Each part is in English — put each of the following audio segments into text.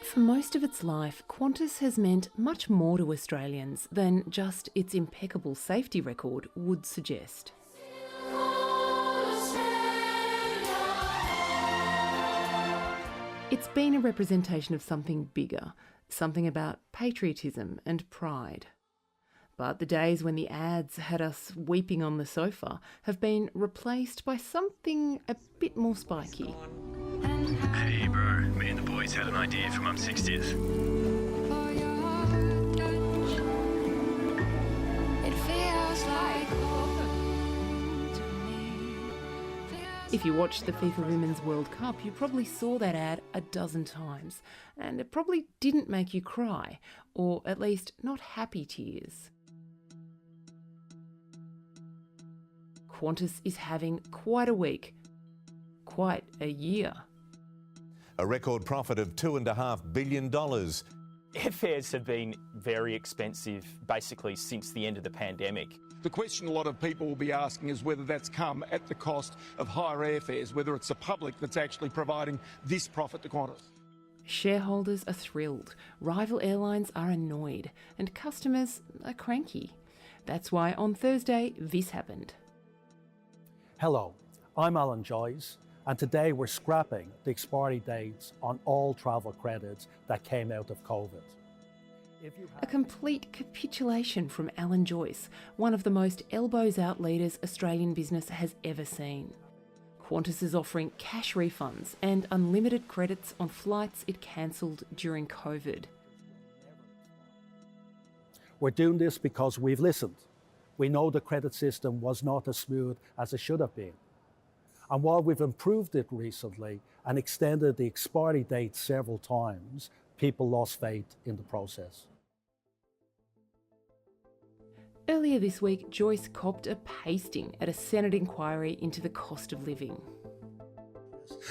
For most of its life, Qantas has meant much more to Australians than just its impeccable safety record would suggest. It's been a representation of something bigger, something about patriotism and pride. But the days when the ads had us weeping on the sofa have been replaced by something a bit more spiky. Hey bro, me and the boys had an idea for Mum's 60th. If you watched the FIFA Women's World Cup, you probably saw that ad a dozen times, and it probably didn't make you cry, or at least not happy tears. Qantas is having quite a week, quite a year. A record profit of $2.5 billion. Airfares have been very expensive basically since the end of the pandemic. The question a lot of people will be asking is whether that's come at the cost of higher airfares, whether it's the public that's actually providing this profit to Qantas. Shareholders are thrilled, rival airlines are annoyed, and customers are cranky. That's why on Thursday this happened. Hello, I'm Alan Joyce, and today we're scrapping the expiry dates on all travel credits that came out of COVID. A complete capitulation from Alan Joyce, one of the most elbows-out leaders Australian business has ever seen. Qantas is offering cash refunds and unlimited credits on flights it cancelled during COVID. We're doing this because we've listened. We know the credit system was not as smooth as it should have been. And while we've improved it recently and extended the expiry date several times, people lost faith in the process. Earlier this week, Joyce copped a pasting at a Senate inquiry into the cost of living.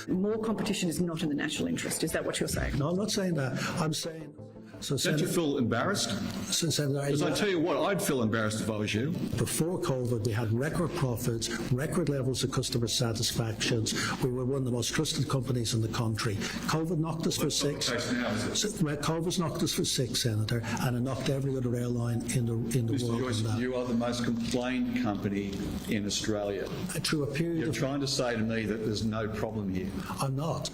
More competition is not in the national interest. Is that what you're saying? No, I'm not saying that. I'm saying... Don't you feel embarrassed? Because I tell you what, I'd feel embarrassed if I was you. Before COVID, we had record profits, record levels of customer satisfactions. We were one of the most trusted companies in the country. COVID knocked us for six. COVID's knocked us for six, Senator, and it knocked every other airline in the world. Joyce, you are the most complained company in Australia. Through a period You're trying to say to me that there's no problem here. I'm not.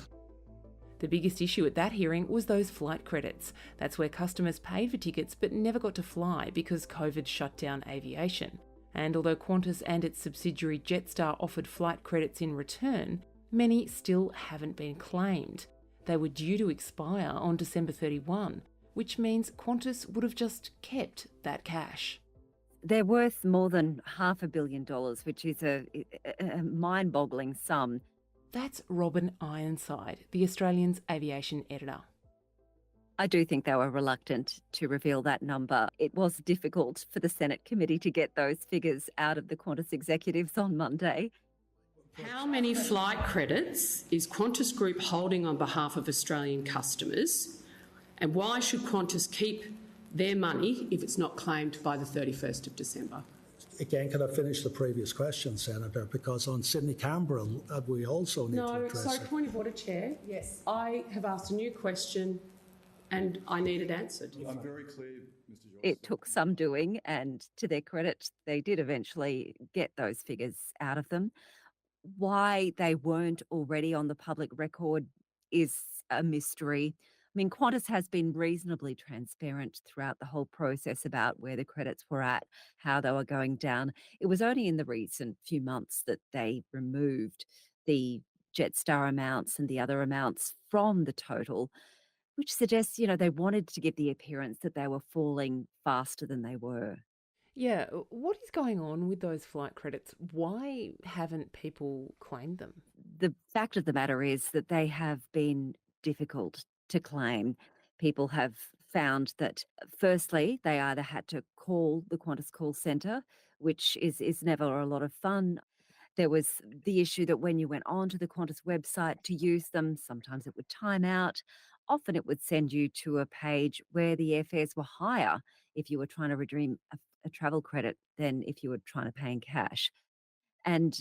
The biggest issue at that hearing was those flight credits. That's where customers paid for tickets but never got to fly because COVID shut down aviation. And although Qantas and its subsidiary Jetstar offered flight credits in return, many still haven't been claimed. They were due to expire on December 31, which means Qantas would have just kept that cash. They're worth more than $500 million, which is a mind-boggling sum. That's Robin Ironside, the Australian's aviation editor. I do think they were reluctant to reveal that number. It was difficult for the Senate committee to get those figures out of the Qantas executives on Monday. How many flight credits is Qantas Group holding on behalf of Australian customers? And why should Qantas keep their money if it's not claimed by the 31st of December? Again, can I finish the previous question, Senator? Because on Sydney-Canberra, we also need to address it. No, point of order, Chair. Yes. I have asked a new question and I need it answered. I'm very clear, Mr. Joyce. It took some doing, and to their credit, they did eventually get those figures out of them. Why they weren't already on the public record is a mystery. I mean, Qantas has been reasonably transparent throughout the whole process about where the credits were at, how they were going down. It was only in the recent few months that they removed the Jetstar amounts and the other amounts from the total, which suggests, they wanted to give the appearance that they were falling faster than they were. Yeah, what is going on with those flight credits? Why haven't people claimed them? The fact of the matter is that they have been difficult to claim. People have found that, firstly, they either had to call the Qantas call centre, which is never a lot of fun. There was the issue that when you went onto the Qantas website to use them, sometimes it would time out. Often it would send you to a page where the airfares were higher if you were trying to redeem a travel credit than if you were trying to pay in cash. And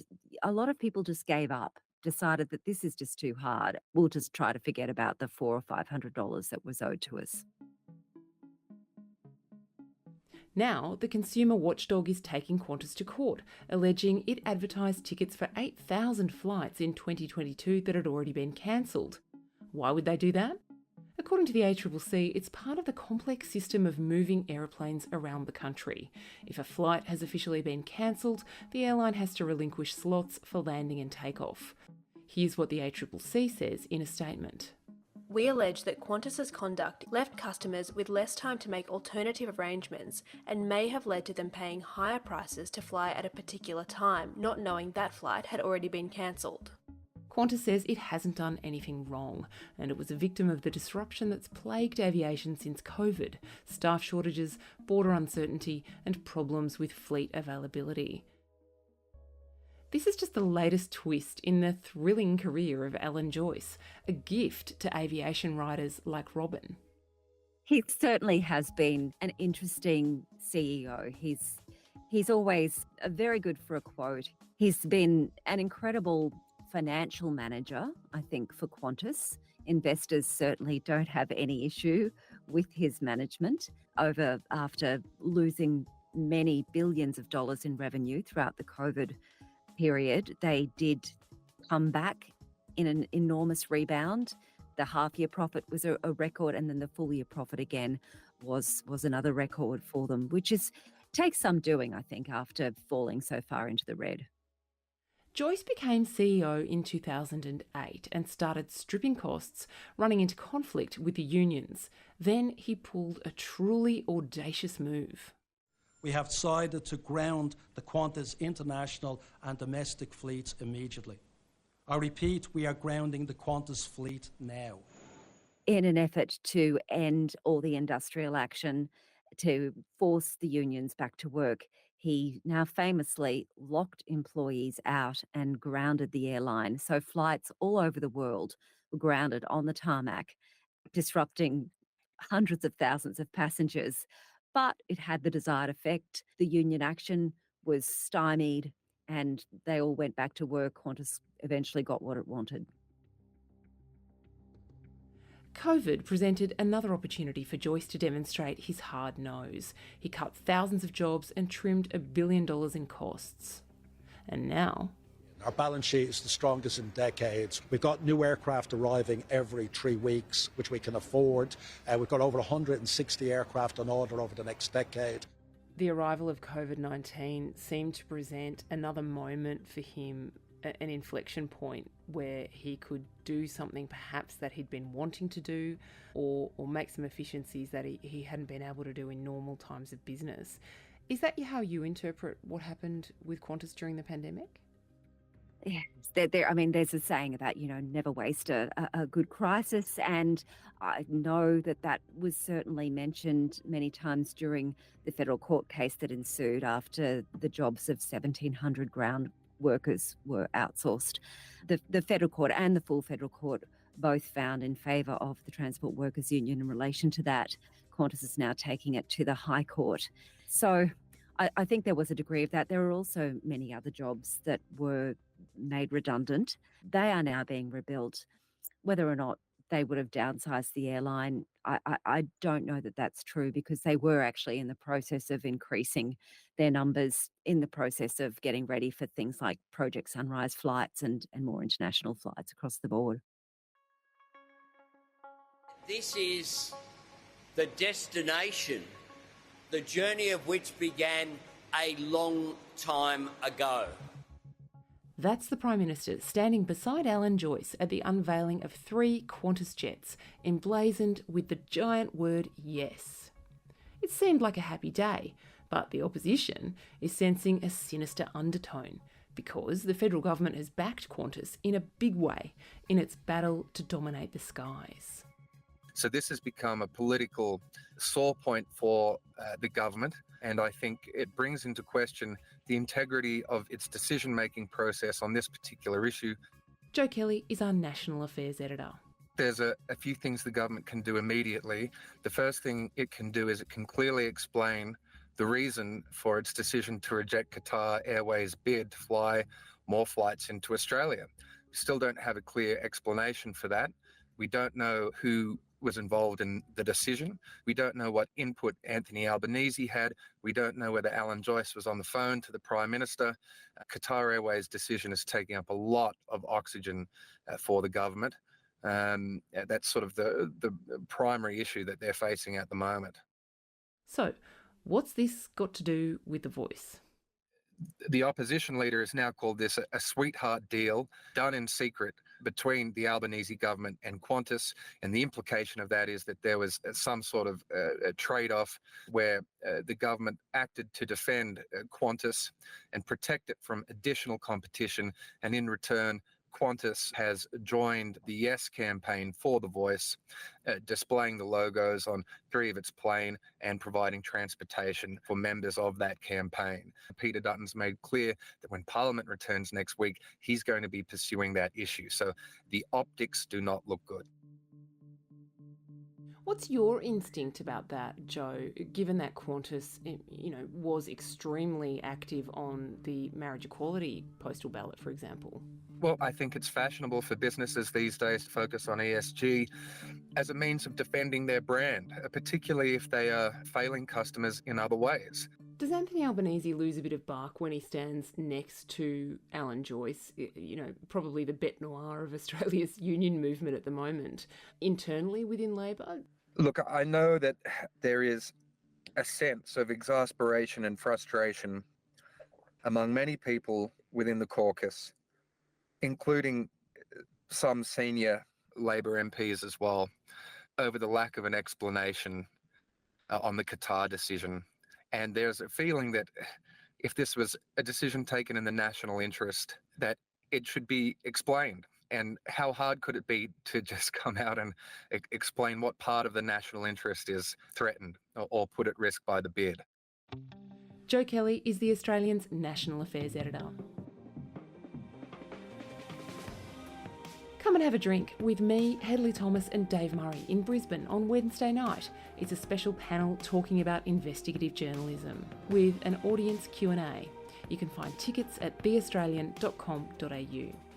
a lot of people just gave up decided that this is just too hard. We'll just try to forget about the $400 or $500 that was owed to us. Now, the consumer watchdog is taking Qantas to court, alleging it advertised tickets for 8,000 flights in 2022 that had already been cancelled. Why would they do that? According to the ACCC, it's part of the complex system of moving aeroplanes around the country. If a flight has officially been cancelled, the airline has to relinquish slots for landing and takeoff. Here's what the ACCC says in a statement. We allege that Qantas's conduct left customers with less time to make alternative arrangements and may have led to them paying higher prices to fly at a particular time, not knowing that flight had already been cancelled. Qantas says it hasn't done anything wrong, and it was a victim of the disruption that's plagued aviation since COVID, staff shortages, border uncertainty, and problems with fleet availability. This is just the latest twist in the thrilling career of Alan Joyce, a gift to aviation writers like Robin. He certainly has been an interesting CEO. He's always very good for a quote. He's been an incredible financial manager, I think, for Qantas. Investors certainly don't have any issue with his management after losing many billions of dollars in revenue throughout the COVID period. They did come back in an enormous rebound. The half-year profit was a record, and then the full-year profit again was another record for them, which takes some doing, I think, after falling so far into the red. Joyce became CEO in 2008 and started stripping costs, running into conflict with the unions. Then he pulled a truly audacious move. We have decided to ground the Qantas international and domestic fleets immediately. I repeat, we are grounding the Qantas fleet now. In an effort to end all the industrial action, to force the unions back to work, he now famously locked employees out and grounded the airline. So flights all over the world were grounded on the tarmac, disrupting hundreds of thousands of passengers. But it had the desired effect. The union action was stymied and they all went back to work. Qantas eventually got what it wanted. COVID presented another opportunity for Joyce to demonstrate his hard nose. He cut thousands of jobs and trimmed $1 billion in costs. And now, our balance sheet is the strongest in decades. We've got new aircraft arriving every 3 weeks, which we can afford. We've got over 160 aircraft on order over the next decade. The arrival of COVID-19 seemed to present another moment for him, an inflection point where he could do something perhaps that he'd been wanting to do or make some efficiencies that he hadn't been able to do in normal times of business. Is that how you interpret what happened with Qantas during the pandemic? Yes, there's a saying about, never waste a good crisis. And I know that was certainly mentioned many times during the federal court case that ensued after the jobs of 1,700 ground workers were outsourced. The federal court and the full federal court both found in favour of the Transport Workers Union in relation to that. Qantas is now taking it to the High Court. So I think there was a degree of that. There are also many other jobs that were made redundant. They are now being rebuilt. Whether or not they would have downsized the airline, I don't know that that's true, because they were actually in the process of increasing their numbers, in the process of getting ready for things like Project Sunrise flights and more international flights across the board. This is the destination, the journey of which began a long time ago. That's the Prime Minister standing beside Alan Joyce at the unveiling of 3 Qantas jets, emblazoned with the giant word yes. It seemed like a happy day, but the opposition is sensing a sinister undertone, because the federal government has backed Qantas in a big way in its battle to dominate the skies. So this has become a political sore point for the government, and I think it brings into question the integrity of its decision-making process on this particular issue. Jo Kelly is our National Affairs Editor. There's a few things the government can do immediately. The first thing it can do is it can clearly explain the reason for its decision to reject Qatar Airways' bid to fly more flights into Australia. Still don't have a clear explanation for that. We don't know who was involved in the decision. We don't know what input Anthony Albanese had. We don't know whether Alan Joyce was on the phone to the Prime Minister. Qatar Airways' decision is taking up a lot of oxygen for the government. That's sort of the primary issue that they're facing at the moment. So, what's this got to do with The Voice? The opposition leader has now called this a sweetheart deal done in secret between the Albanese government and Qantas, and the implication of that is that there was some sort of a trade-off where the government acted to defend Qantas and protect it from additional competition, and in return Qantas has joined the Yes campaign for The Voice, displaying the logos on 3 of its plane and providing transportation for members of that campaign. Peter Dutton's made clear that when Parliament returns next week, he's going to be pursuing that issue. So the optics do not look good. What's your instinct about that, Joe, given that Qantas, was extremely active on the marriage equality postal ballot, for example? Well, I think it's fashionable for businesses these days to focus on ESG as a means of defending their brand, particularly if they are failing customers in other ways. Does Anthony Albanese lose a bit of bark when he stands next to Alan Joyce, probably the bête noire of Australia's union movement at the moment, internally within Labor? Look, I know that there is a sense of exasperation and frustration among many people within the caucus, including some senior Labor MPs as well, over the lack of an explanation on the Qatar decision. And there's a feeling that if this was a decision taken in the national interest, that it should be explained. And how hard could it be to just come out and explain what part of the national interest is threatened or put at risk by the bid? Joe Kelly is the Australian's National Affairs Editor. Come and have a drink with me, Hedley Thomas and Dave Murray in Brisbane on Wednesday night. It's a special panel talking about investigative journalism with an audience Q&A. You can find tickets at theaustralian.com.au.